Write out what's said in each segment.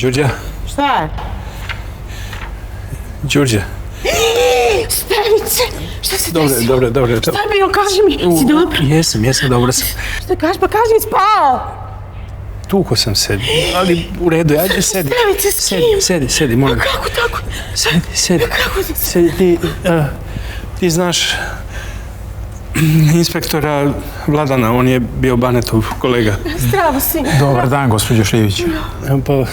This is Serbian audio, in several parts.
Đurđa? Šta je? Đurđa? Stevice! Šta se desilo? Dobro. Šta je bilo? Kaži mi, si dobro? Jesam, dobro sam. Šta kaži? Pa kaži mi, spao! Tuko sam se, ali u redu, ajde sedi. Stevice, s kim? Sedi, molim. Kako tako? Sedi. Sedi, ti znaš inspektora Vladana, on je bio Banetov kolega. Zdravo, sin. Dobar dan, gospođo Šljivić. Pa,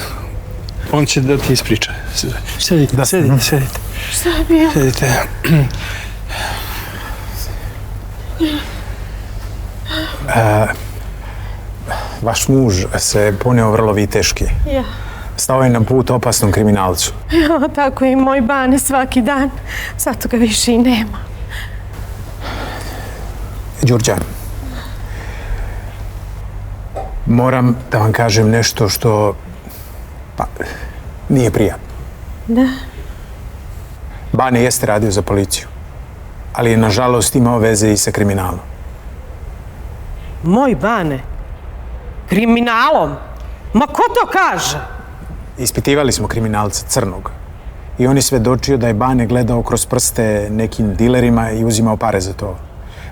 on će da ti ispriča. Sedite. Šta je bilo? Sedite. Vaš muž se poneo vrlo viteški. Ja. Stao je na put opasnom kriminalcu. Ja, tako i moj Bane svaki dan. Zato ga više i nema. Đurđa, moram da vam kažem nešto što nije prijatno. Da? Bane jeste radio za policiju, ali je nažalost imao veze i sa kriminalom. Moj Bane? Kriminalom? Ma ko to kaže? Ispitivali smo kriminalca Crnog i on je svedočio da je Bane gledao kroz prste nekim dilerima i uzimao pare za to.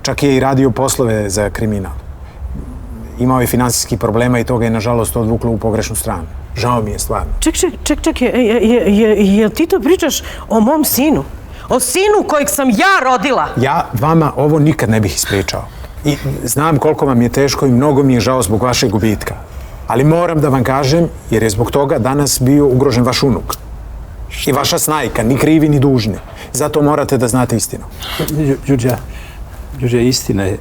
Čak je i radio poslove za kriminal. Imao je finansijski problema i to ga je nažalost odvuklo u pogrešnu stranu. Žao mi je stvarno. Ček, jel ti to pričaš o mom sinu? O sinu kojeg sam ja rodila? Ja vama ovo nikad ne bih ispričao. I znam koliko vam je teško i mnogo mi je žao zbog vašeg gubitka. Ali moram da vam kažem, jer je zbog toga danas bio ugrožen vaš unuk. I vaša snajka, ni krivi ni dužni. Zato morate da znate istinu. Đurđa, istina je.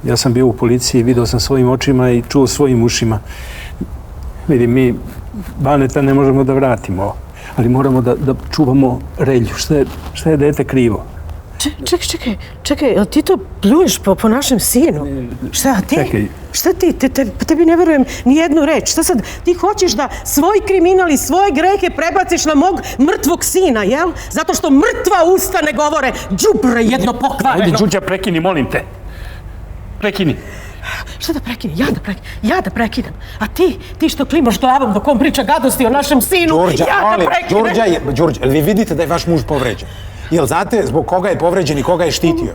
Ja sam bio u policiji, vidio sam svojim očima i čuo svojim ušima. Vidi, mi Baneta ne možemo da vratimo, ali moramo da čuvamo Relju. Šta je dete krivo? Čekaj, jel ti to pljuješ po našem sinu? Šta ti? Čekaj. Šta ti? Tebi ne verujem ni jednu reč. Šta sad? Ti hoćeš da svoj kriminal i svoje grehe prebaciš na mog mrtvog sina, jel? Zato što mrtva usta ne govore đubre jedno pokvareno. Ajde, Đurđa, prekini, molim te. Prekini. Šta da prekinem? Ja da prekidam. A ti što klimaš glavom dok on priča gadosti o našem sinu, ja da prekinem. Đurđa, vi vidite da je vaš muž povređen? Jel znate zbog koga je povređen i koga je štitio?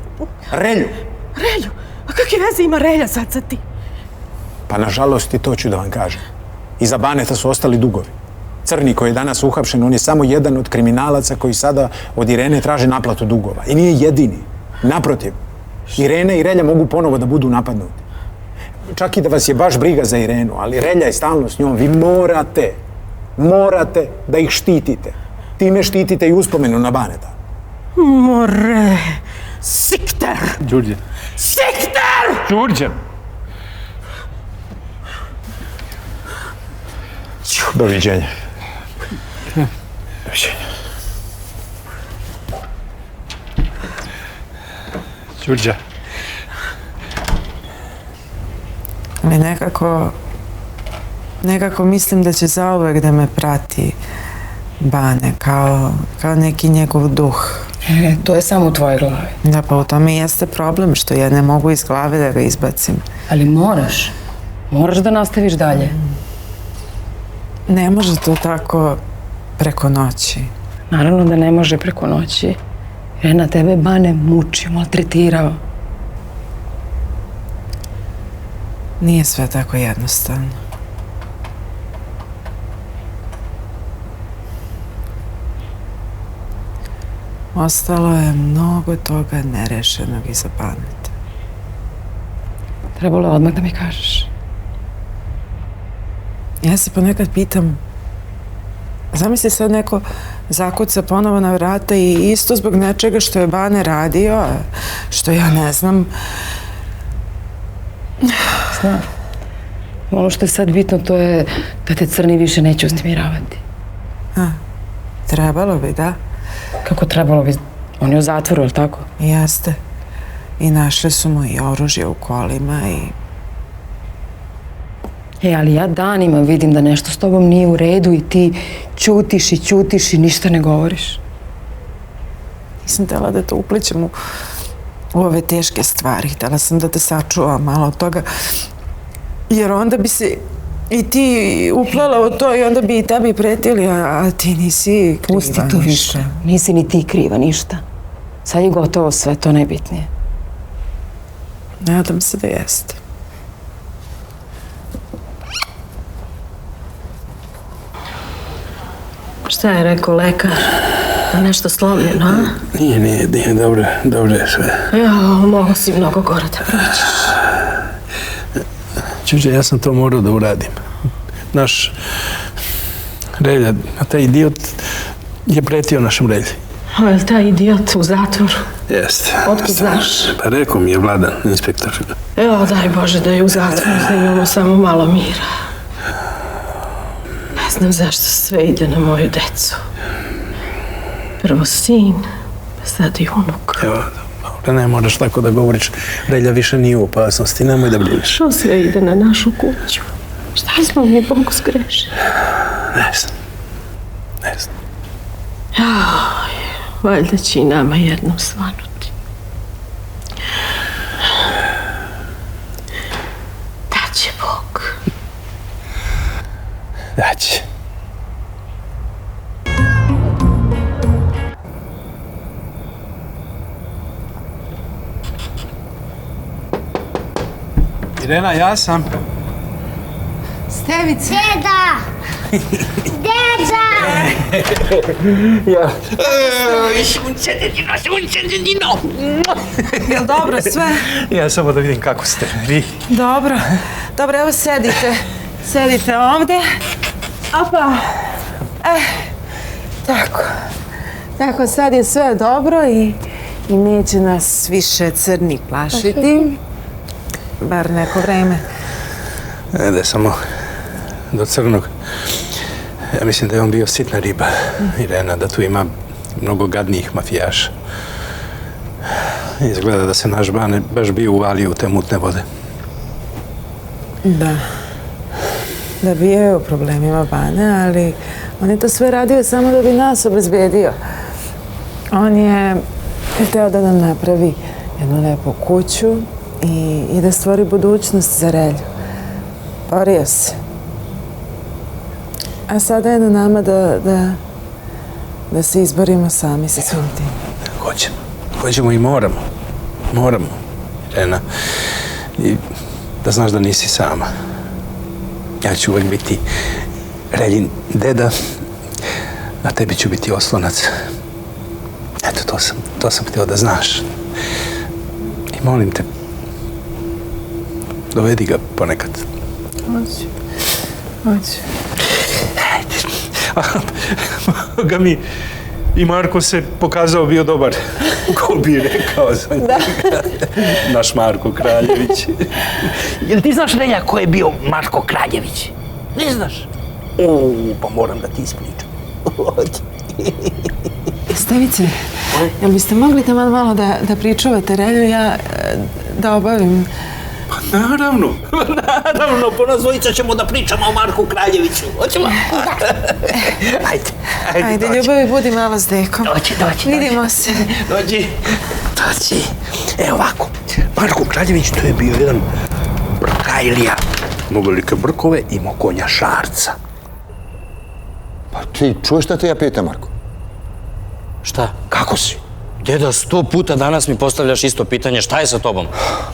Relju. Relju? A kakve veze ima Relja sad ti? Pa nažalost i to ću da vam kažem. Iza Baneta su ostali dugovi. Crni koji je danas uhapšen, on je samo jedan od kriminalaca koji sada od Irene traže naplatu dugova. I nije jedini. Naprotiv, Irena i Relja mogu ponovo da budu napadnuti. Čak i da vas je baš briga za Irenu, ali Relja je stalno s njom. Vi morate da ih štitite. Time štitite i uspomenu na Baneta. More, Sikter! Đurđe. Sikter! Đurđe! Doviđenja. Đurđa. Ali nekako mislim da će zauvek da me prati Bane, kao neki njegov duh. To je samo u tvojoj glavi. Da, pa u tome i jeste problem što ja ne mogu iz glave da ga izbacim. Ali moraš da nastaviš dalje. Ne može to tako preko noći. Naravno da ne može preko noći. Jer na tebe Bane mučio, maltretirao. Nije sve tako jednostavno. Ostalo je mnogo toga nerešenog iza Baneta. Trebalo je odmah da mi kažeš. Ja se ponekad pitam, zamisli sad neko zakuca ponovo na vrata i isto zbog nečega što je Bane radio, što ja ne znam. Znam. Ono što je sad bitno to je da te Crni više neće uznemiravati. Trebalo bi, da. Kako trebalo bi? On je u zatvoru, je li tako? Jeste. I našli su mu i oružje u kolima i... Ali ja danima vidim da nešto s tobom nije u redu i ti ćutiš i ništa ne govoriš. Nisam htjela da te uplićem u ove teške stvari. Htjela sam da te sačuvam malo od toga. Jer onda bi se I ti uplela u to i onda bi i tebi pretili, a ti nisi kriva. Pusti to više. Nisi ni ti kriva ništa. Sad je gotovo sve, to najbitnije. Nadam se da jeste. Šta je rekao lekar? Nešto slomljeno, a? Nije, dobro je sve. Mogo si mnogo gore da prođeš. Čuđe, ja sam to morao da uradim. Naš Relja, taj idiot je pretio našem Relji. A je li taj idiot u zatvoru? Jeste. Otkud znaš? Pa rekao mi je Vladan, inspektor. Evo, daj Bože da je u zatvoru, da imamo samo malo mira. Ne znam zašto sve ide na moju decu. Prvo sin, pa sad i unuk. Evo, dobro, ne moraš tako da govoriš. Relja više nije u opasnosti, nemoj da brineš. Što sve ide na našu kuću? Šta smo mi Bogu zgrešili? Ne znam. Valjda će i nama jednom svanuti. Daće Bog. Daće. Irena, ja sam. Stevice! Deda! Deda! Sunčanino! Jel dobro sve? Ja samo da vidim kako ste vi. Dobro. Dobro, evo sedite. Sedite ovde. Opa. Tako. Tako, sad je sve dobro i neće nas više crni plašiti. Bar neko vreme. Da samo do crnog. Ja mislim da je on bio sitna riba, Irena, da tu ima mnogo gadnijih mafijaša. Izgleda da se naš Bane baš bio uvalio u te mutne vode. Da. Da bio je u problemima Bane, ali on je to sve radio samo da bi nas obezbedio. On je hteo da nam napravi jednu lepu kuću i da stvori budućnost za Relju. Borio se. A sada je na nama da se izborimo sami sa svim tim. Hoćemo i moramo. Moramo, Irena. I da znaš da nisi sama. Ja ću uvek biti Reljin deda, a tebi ću biti oslonac. Eto, to sam htio da znaš. I molim te, dovedi ga ponekad. Hoću. Ga mi i Marko se pokazao bio dobar, ko bi rekao za njega. Naš Marko Kraljević. Jel ti znaš, Relja, ko je bio Marko Kraljević? Ne znaš? Pa moram da ti ispričam. Stevice, jel biste mogli tamo malo da pričuvate Relju, ja da obavim? Pa naravno. Po nas dvojica ćemo da pričamo o Marku Kraljeviću. Hoćemo? Ajde, ljubavi, budi malo s dekom. Dođi. Vidimo se. Dođi. Evo ovako, Marko Kraljević to je bio jedan brkajlija. Imao velike brkove, imao konja Šarca. Pa ti čuješ šta te ja pitam, Marko? Šta? Kako si? Deda, 100 puta danas mi postavljaš isto pitanje, šta je sa tobom?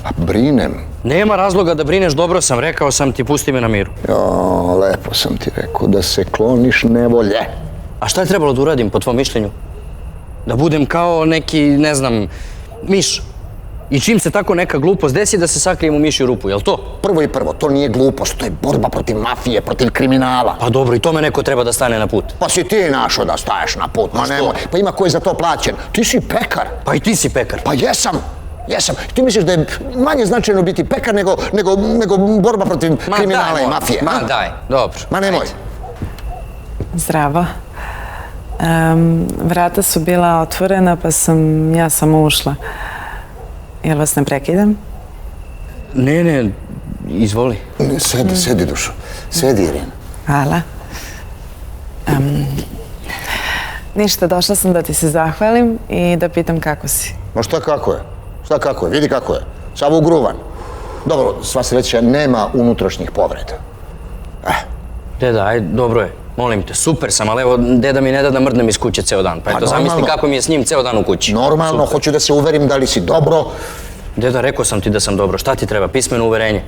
Pa brinem. Nema razloga da brineš, dobro sam, rekao sam ti, pusti me na miru. Jo, lepo sam ti rekao, da se kloniš nevolje. A šta je trebalo da uradim, po tvom mišljenju? Da budem kao neki, ne znam, miš. I čim se tako neka glupost desi, da se sakrijem u mišju rupu, jel to? Prvo i prvo, to nije glupost, to je borba protiv mafije, protiv kriminala. Pa dobro, i tome neko treba da stane na put. Pa si ti našao da staješ na put, ma nemoj. Pa ima ko je za to plaćen. Ti si pekar. Pa i ti si pekar. Pa jesam. Ti misliš da je manje značajno biti pekar nego borba protiv kriminala i mafije? Ma daj, dobro. Ma nemoj. Zdravo. Vrata su bila otvorena, pa sam ja samo ušla. Jel vas ne prekidam? Ne, izvoli. Sedi, Dušo. Sedi, Irina. Hvala. Ništa, došla sam da ti se zahvalim i da pitam kako si. Ma šta kako je? Vidi kako je. Sav ugruvan. Dobro, sva sreća, nema unutrašnjih povreda. Deda, ajde, dobro je. Molim te, super sam, ali evo, deda mi ne da da mrdnem iz kuće ceo dan. Pa eto, zamisli normalno. kako mi je s njim ceo dan u kući. Normalno, hoću da se uverim da li si dobro. Deda, rekao sam ti da sam dobro. Šta ti treba? Pismeno uverenje.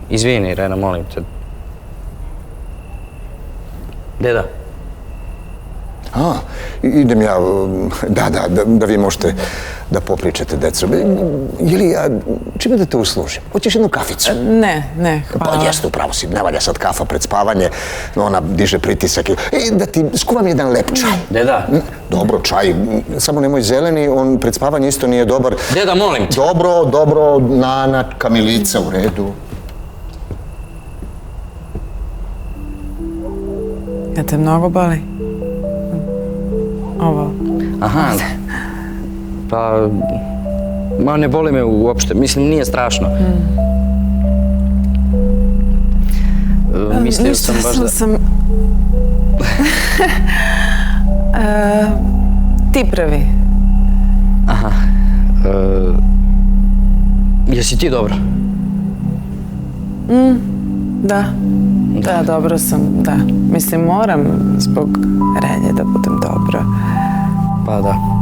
Izvini, Rena, molim te. Deda. Idem ja, da vi možete da popričate, deco. Jeli ja, čime da te uslužim? Hoćeš jednu kaficu? Ne, hvala. Pa jeste, upravo si, ne valja sad kafa pred spavanje, ona diže pritisak. Da ti skuvam jedan lep čaj. Deda. Dobro, čaj, samo nemoj zeleni, on pred spavanje isto nije dobar. Deda, molim te. Dobro, nana, kamilica, u redu. Ja te mnogo boli? Ovo. Aha. Pa, ma ne boli me uopšte. Mislim, nije strašno. Mislio sam baš da... Ti prvi. Aha. Jesi ti dobro? Da, dobro sam, da. Mislim, moram zbog Relje da budem dobro. Pa da.